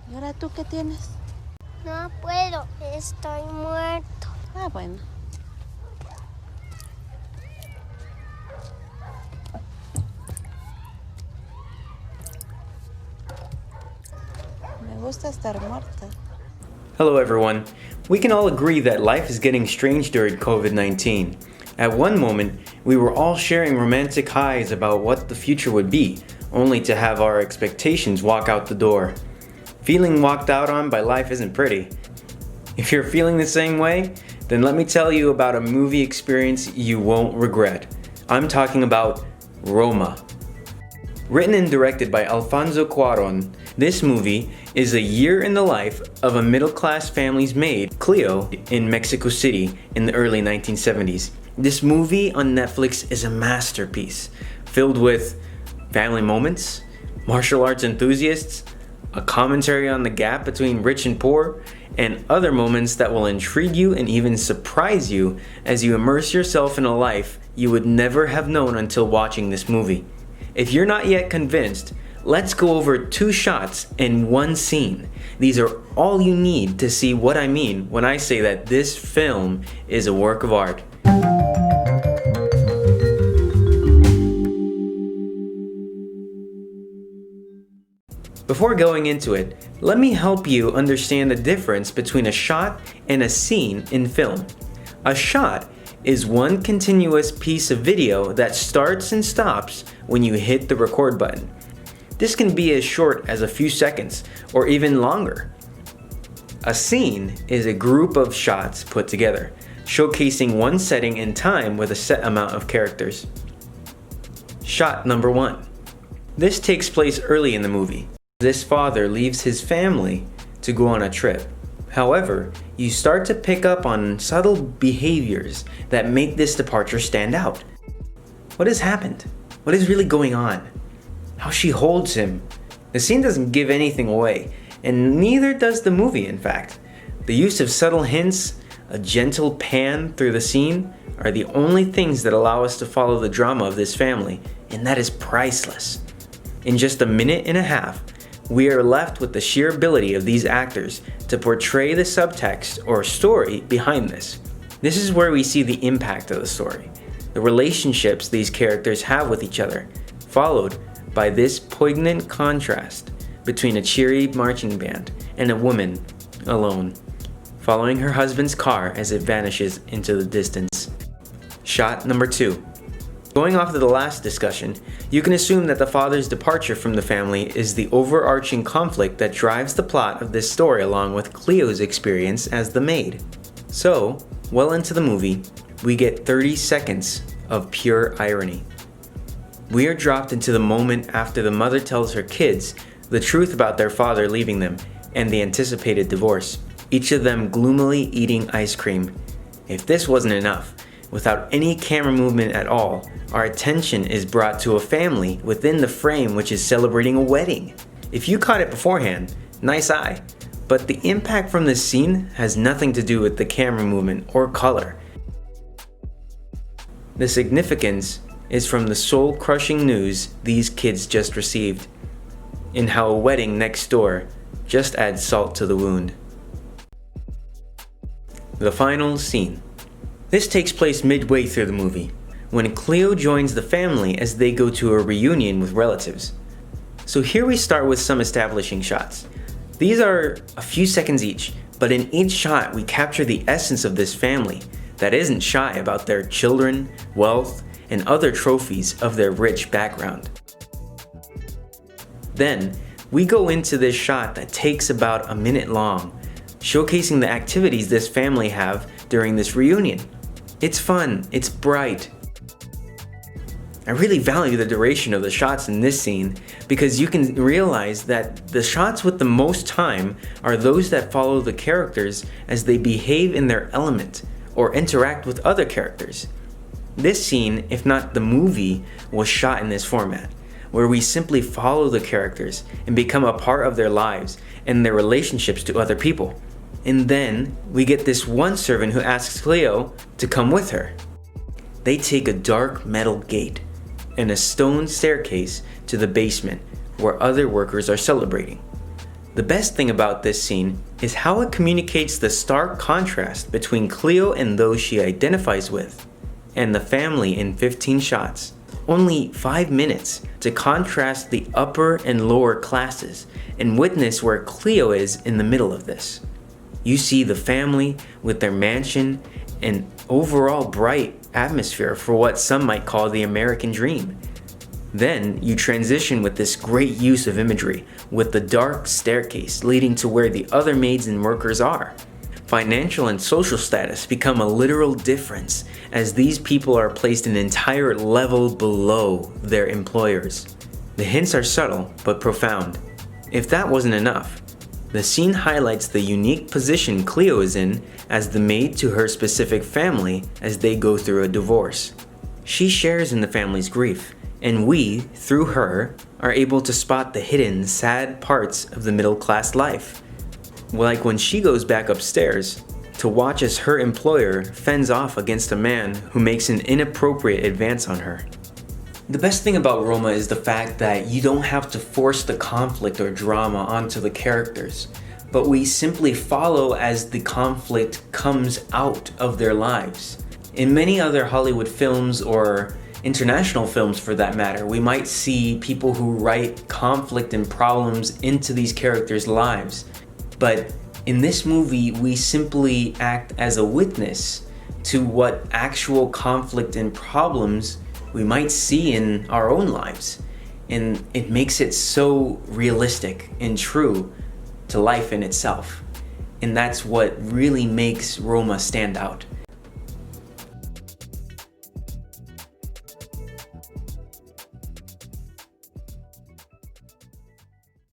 ¿Y ahora tú qué tienes? No puedo, estoy muerto. Ah, bueno. Me gusta estar muerta. Hello everyone. We can all agree that life is getting strange during COVID-19. At one moment, we were all sharing romantic highs about what the future would be, only to have our expectations walk out the door. Feeling walked out on by life isn't pretty. If you're feeling the same way, then let me tell you about a movie experience you won't regret. I'm talking about Roma. Written and directed by Alfonso Cuarón, this movie is a year in the life of a middle-class family's maid, Cleo, in Mexico City in the early 1970s. This movie on Netflix is a masterpiece, filled with family moments, martial arts enthusiasts, a commentary on the gap between rich and poor, and other moments that will intrigue you and even surprise you as you immerse yourself in a life you would never have known until watching this movie. If you're not yet convinced, let's go over 2 shots and 1 scene. These are all you need to see what I mean when I say that this film is a work of art. Before going into it, let me help you understand the difference between a shot and a scene in film. A shot is one continuous piece of video that starts and stops when you hit the record button. This can be as short as a few seconds or even longer. A scene is a group of shots put together, showcasing one setting in time with a set amount of characters. Shot number 1. This takes place early in the movie. This father leaves his family to go on a trip. However, you start to pick up on subtle behaviors that make this departure stand out. What has happened? What is really going on? How she holds him. The scene doesn't give anything away, and neither does the movie, in fact. The use of subtle hints, a gentle pan through the scene, are the only things that allow us to follow the drama of this family, and that is priceless. In just a minute and a half, we are left with the sheer ability of these actors to portray the subtext or story behind this. This is where we see the impact of the story, the relationships these characters have with each other, followed by this poignant contrast between a cheery marching band and a woman alone, following her husband's car as it vanishes into the distance. Shot number 2. Going off of the last discussion, you can assume that the father's departure from the family is the overarching conflict that drives the plot of this story along with Cleo's experience as the maid. So, well into the movie, we get 30 seconds of pure irony. We are dropped into the moment after the mother tells her kids the truth about their father leaving them and the anticipated divorce, each of them gloomily eating ice cream. If this wasn't enough, without any camera movement at all, our attention is brought to a family within the frame which is celebrating a wedding. If you caught it beforehand, nice eye, but the impact from this scene has nothing to do with the camera movement or color. The significance is from the soul-crushing news these kids just received, and how a wedding next door just adds salt to the wound. The final scene. This takes place midway through the movie, when Cleo joins the family as they go to a reunion with relatives. So here we start with some establishing shots. These are a few seconds each, but in each shot we capture the essence of this family that isn't shy about their children, wealth, and other trophies of their rich background. Then, we go into this shot that takes about a minute long, showcasing the activities this family have during this reunion. It's fun, it's bright. I really value the duration of the shots in this scene because you can realize that the shots with the most time are those that follow the characters as they behave in their element or interact with other characters. This scene, if not the movie, was shot in this format, where we simply follow the characters and become a part of their lives and their relationships to other people. And then we get this one servant who asks Cleo to come with her. They take a dark metal gate and a stone staircase to the basement where other workers are celebrating. The best thing about this scene is how it communicates the stark contrast between Cleo and those she identifies with, and the family in 15 shots. Only 5 minutes to contrast the upper and lower classes and witness where Cleo is in the middle of this. You see the family with their mansion and overall bright atmosphere for what some might call the American dream. Then you transition with this great use of imagery with the dark staircase leading to where the other maids and workers are. Financial and social status become a literal difference as these people are placed an entire level below their employers. The hints are subtle but profound. If that wasn't enough, the scene highlights the unique position Cleo is in as the maid to her specific family as they go through a divorce. She shares in the family's grief, and we, through her, are able to spot the hidden, sad parts of the middle-class life. Like when she goes back upstairs to watch as her employer fends off against a man who makes an inappropriate advance on her. The best thing about Roma is the fact that you don't have to force the conflict or drama onto the characters, but we simply follow as the conflict comes out of their lives. In many other Hollywood films, or international films for that matter, we might see people who write conflict and problems into these characters' lives. But in this movie, we simply act as a witness to what actual conflict and problems we might see in our own lives. And it makes it so realistic and true to life in itself. And that's what really makes Roma stand out.